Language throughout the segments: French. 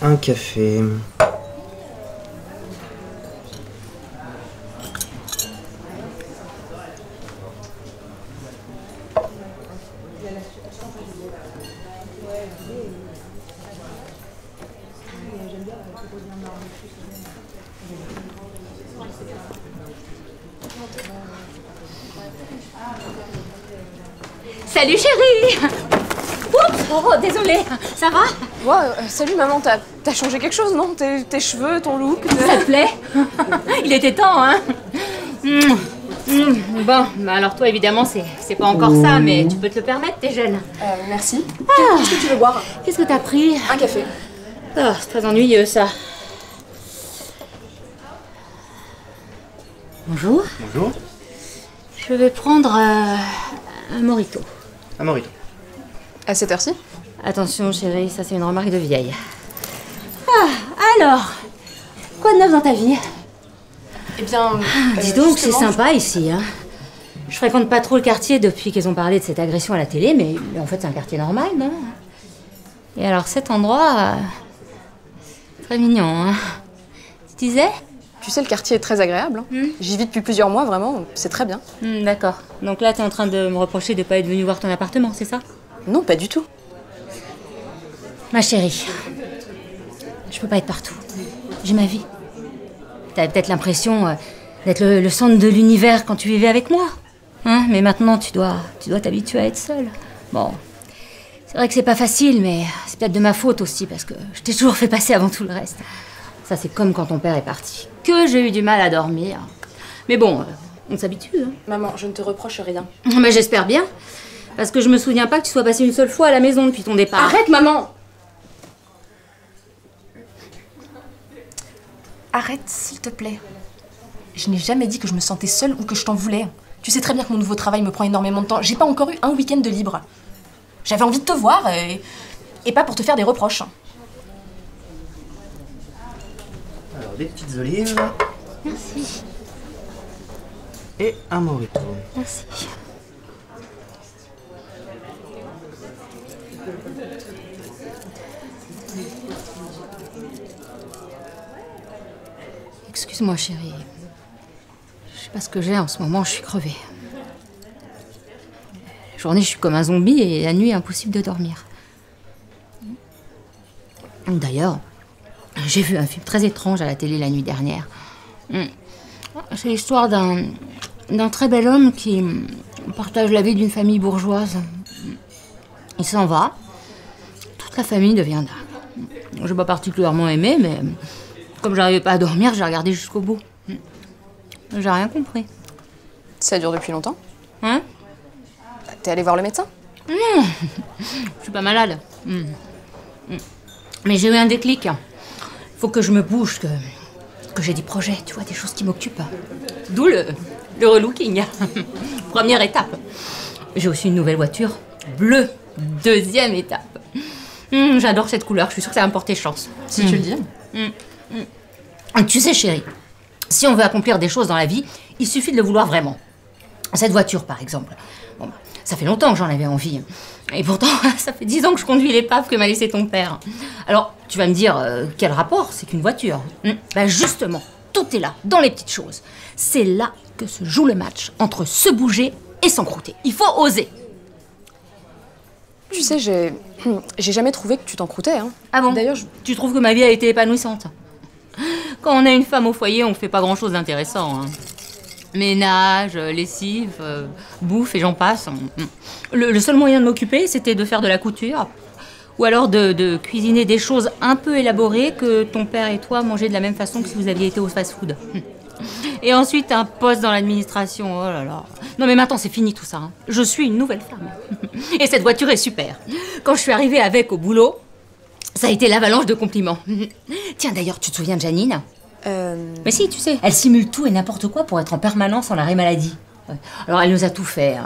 Un café. Salut chérie. Oups, oh, désolée, ça va? Ouais, salut maman, t'as changé quelque chose, non? Tes cheveux, ton look... Ça te plaît? Il était temps, hein? Bon, bah alors toi évidemment c'est pas encore ça, mais tu peux te le permettre, t'es jeune. Merci. Qu'est-ce que tu veux boire? Qu'est-ce que t'as pris? Un café. Oh, c'est très ennuyeux ça. Bonjour. Bonjour. Je vais prendre un mojito. Un mojito. À cette heure-ci? Attention chérie, ça c'est une remarque de vieille. Ah, alors, quoi de neuf dans ta vie? Eh bien... dis donc, c'est sympa ici, hein. Je fréquente pas trop le quartier depuis qu'ils ont parlé de cette agression à la télé, mais en fait c'est un quartier normal, non? Et alors cet endroit... très mignon, hein. Tu disais? Tu sais, le quartier est très agréable. J'y vis depuis plusieurs mois, vraiment, c'est très bien. D'accord. Donc là, t'es en train de me reprocher de pas être venue voir ton appartement, c'est ça? Non, pas du tout. Ma chérie, je peux pas être partout. J'ai ma vie. T'avais peut-être l'impression d'être le centre de l'univers quand tu vivais avec moi. Hein? Mais maintenant, tu dois t'habituer à être seule. Bon, c'est vrai que c'est pas facile, mais c'est peut-être de ma faute aussi, parce que je t'ai toujours fait passer avant tout le reste. Ça, c'est comme quand ton père est parti. Que j'ai eu du mal à dormir. Mais bon, on s'habitue. Hein. Maman, je ne te reproche rien. Mais j'espère bien. Parce que je me souviens pas que tu sois passée une seule fois à la maison depuis ton départ. Arrête, maman! Arrête, s'il te plaît. Je n'ai jamais dit que je me sentais seule ou que je t'en voulais. Tu sais très bien que mon nouveau travail me prend énormément de temps. J'ai pas encore eu un week-end de libre. J'avais envie de te voir et pas pour te faire des reproches. Alors, des petites olives. Merci. Et un mojito. Merci. Excuse-moi, chérie. Je sais pas ce que j'ai en ce moment, je suis crevée. La journée, je suis comme un zombie et la nuit, impossible de dormir. D'ailleurs, j'ai vu un film très étrange à la télé la nuit dernière. C'est l'histoire d'un très bel homme qui partage la vie d'une famille bourgeoise. Il s'en va. Toute la famille devient dingue. J'ai pas particulièrement aimé, mais comme j'arrivais pas à dormir, j'ai regardé jusqu'au bout. J'ai rien compris. Ça dure depuis longtemps? Hein? T'es allée voir le médecin? Je suis pas malade. Mais j'ai eu un déclic. Faut que je me bouge, que j'ai des projets, tu vois, des choses qui m'occupent. D'où le relooking. Première étape. J'ai aussi une nouvelle voiture, bleue. Deuxième étape. J'adore cette couleur, je suis sûre que ça va me porter chance. Si tu le dis. Tu sais, chérie, si on veut accomplir des choses dans la vie, il suffit de le vouloir vraiment. Cette voiture, par exemple. Bon, ça fait longtemps que j'en avais envie. Et pourtant, ça fait 10 ans que je conduis l'épave que m'a laissé ton père. Alors, tu vas me dire, quel rapport? C'est qu'une voiture. Ben justement, tout est là, dans les petites choses. C'est là que se joue le match entre se bouger et s'encrouter. Il faut oser. Tu sais, j'ai jamais trouvé que tu t'encroutais, hein. Ah bon? D'ailleurs, Tu trouves que ma vie a été épanouissante? Quand on a une femme au foyer, on fait pas grand-chose d'intéressant. Hein. Ménage, lessive, bouffe et j'en passe. Le seul moyen de m'occuper, c'était de faire de la couture. Ou alors de cuisiner des choses un peu élaborées que ton père et toi mangez de la même façon que si vous aviez été au fast-food. Et ensuite, un poste dans l'administration. Oh là là. Non mais maintenant, c'est fini tout ça. Hein. Je suis une nouvelle femme. Et cette voiture est super. Quand je suis arrivée avec au boulot, ça a été l'avalanche de compliments. Tiens, d'ailleurs, tu te souviens de Janine? Mais si, tu sais, elle simule tout et n'importe quoi pour être en permanence en arrêt maladie. Alors, elle nous a tout fait.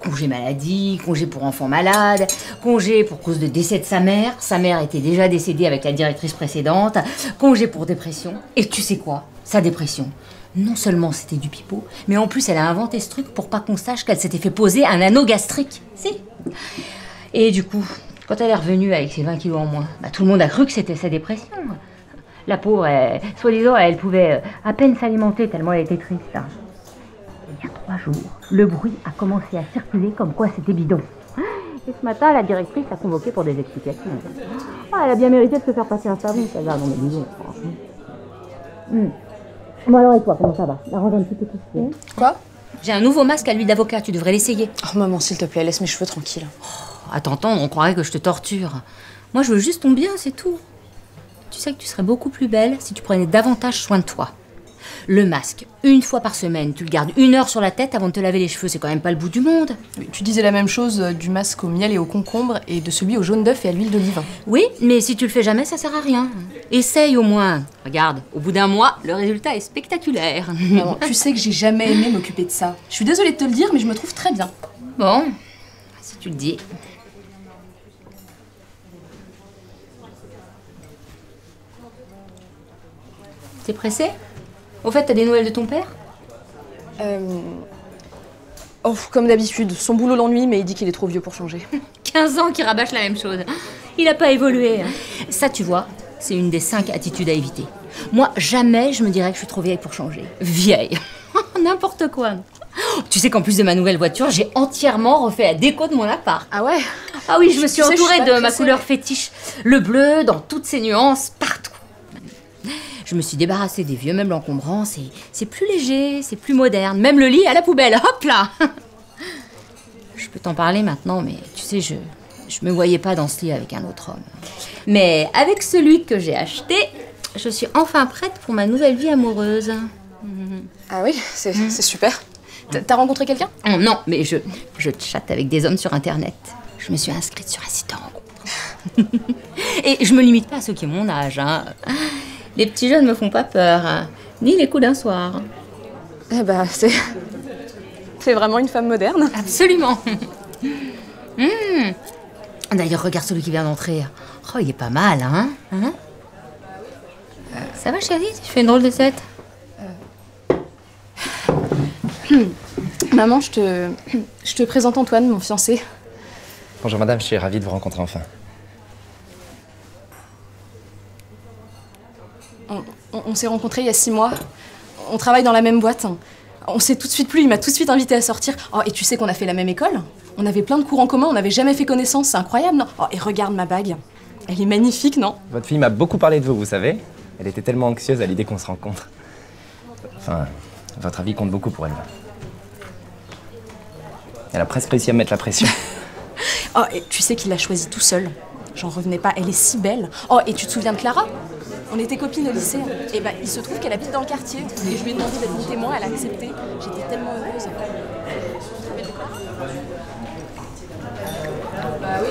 Congé maladie, congé pour enfants malades, congé pour cause de décès de sa mère. Sa mère était déjà décédée avec la directrice précédente. Congé pour dépression. Et tu sais quoi? Sa dépression, non seulement c'était du pipeau, mais en plus, elle a inventé ce truc pour pas qu'on sache qu'elle s'était fait poser un anneau gastrique. Si. Et du coup, Quand elle est revenue avec ses 20 kilos en moins, bah, tout le monde a cru que c'était sa dépression. La pauvre, soi-disant, elle pouvait à peine s'alimenter tellement elle était triste. Hein. Il y a 3 jours, le bruit a commencé à circuler comme quoi c'était bidon. Et ce matin, la directrice a convoqué pour des explications. Ah, elle a bien mérité de se faire passer un savon, ça va, non mais disons. Bon alors et toi, comment ça va? Arrange un petit peu tout ce qui est. Quoi? J'ai un nouveau masque à l'huile d'avocat, tu devrais l'essayer. Oh maman, s'il te plaît, laisse mes cheveux tranquilles. À t'entendre, on croirait que je te torture. Moi, je veux juste ton bien, c'est tout. Tu sais que tu serais beaucoup plus belle si tu prenais davantage soin de toi. Le masque, 1 fois par semaine, tu le gardes 1 heure sur la tête avant de te laver les cheveux, c'est quand même pas le bout du monde. Tu disais la même chose du masque au miel et au concombre et de celui au jaune d'œuf et à l'huile d'olive. Oui, mais si tu le fais jamais, ça sert à rien. Essaye au moins. Regarde, au bout d'1 mois, le résultat est spectaculaire. Maman, tu sais que j'ai jamais aimé m'occuper de ça. Je suis désolée de te le dire, mais je me trouve très bien. Bon, si tu le dis. T'es pressé? Au fait, t'as des nouvelles de ton père? Oh, comme d'habitude, son boulot l'ennuie, mais il dit qu'il est trop vieux pour changer. 15 ans qu'il rabâche la même chose. Il a pas évolué. Ça, tu vois, c'est une des 5 attitudes à éviter. Moi, jamais je me dirais que je suis trop vieille pour changer. Vieille. N'importe quoi. Tu sais qu'en plus de ma nouvelle voiture, j'ai entièrement refait la déco de mon appart. Ah ouais? Ah oui, je me suis Tu sais, je entourée suis pas de ma pressée. couleur fétiche. Le bleu, dans toutes ses nuances, partout. Je me suis débarrassée des vieux meubles encombrants. C'est plus léger, c'est plus moderne. Même le lit à la poubelle, hop là. Je peux t'en parler maintenant, mais tu sais, je me voyais pas dans ce lit avec un autre homme. Mais avec celui que j'ai acheté, je suis enfin prête pour ma nouvelle vie amoureuse. Ah oui, c'est super. T'as rencontré quelqu'un? Oh non, mais je chatte avec des hommes sur Internet. Je me suis inscrite sur un site de rencontre. Et je me limite pas à ceux qui ont mon âge. Hein. Les petits jeunes me font pas peur, hein. Ni les coups d'un soir. Eh bah, c'est vraiment une femme moderne. Absolument. D'ailleurs, regarde celui qui vient d'entrer. Oh, il est pas mal, hein, Ça va, chérie? Tu fais une drôle de tête. Maman, je te présente Antoine, mon fiancé. Bonjour madame, je suis ravi de vous rencontrer enfin. On s'est rencontrés il y a 6 mois. On travaille dans la même boîte. On s'est tout de suite plu, il m'a tout de suite invité à sortir. Oh, et tu sais qu'on a fait la même école? On avait plein de cours en commun, on n'avait jamais fait connaissance, c'est incroyable, non? Oh, et regarde ma bague. Elle est magnifique, non? Votre fille m'a beaucoup parlé de vous, vous savez. Elle était tellement anxieuse à l'idée qu'on se rencontre. Enfin, votre avis compte beaucoup pour elle. Elle a presque réussi à me mettre la pression. Oh, et tu sais qu'il l'a choisie tout seul. J'en revenais pas, elle est si belle. Oh, et tu te souviens de Clara? On était copines au lycée. Et bah, il se trouve qu'elle habite dans le quartier. Et je lui ai demandé d'être mon témoin, elle a accepté. J'étais tellement heureuse. Bah oui,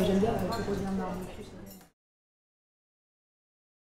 J'aime bien proposer un marbre.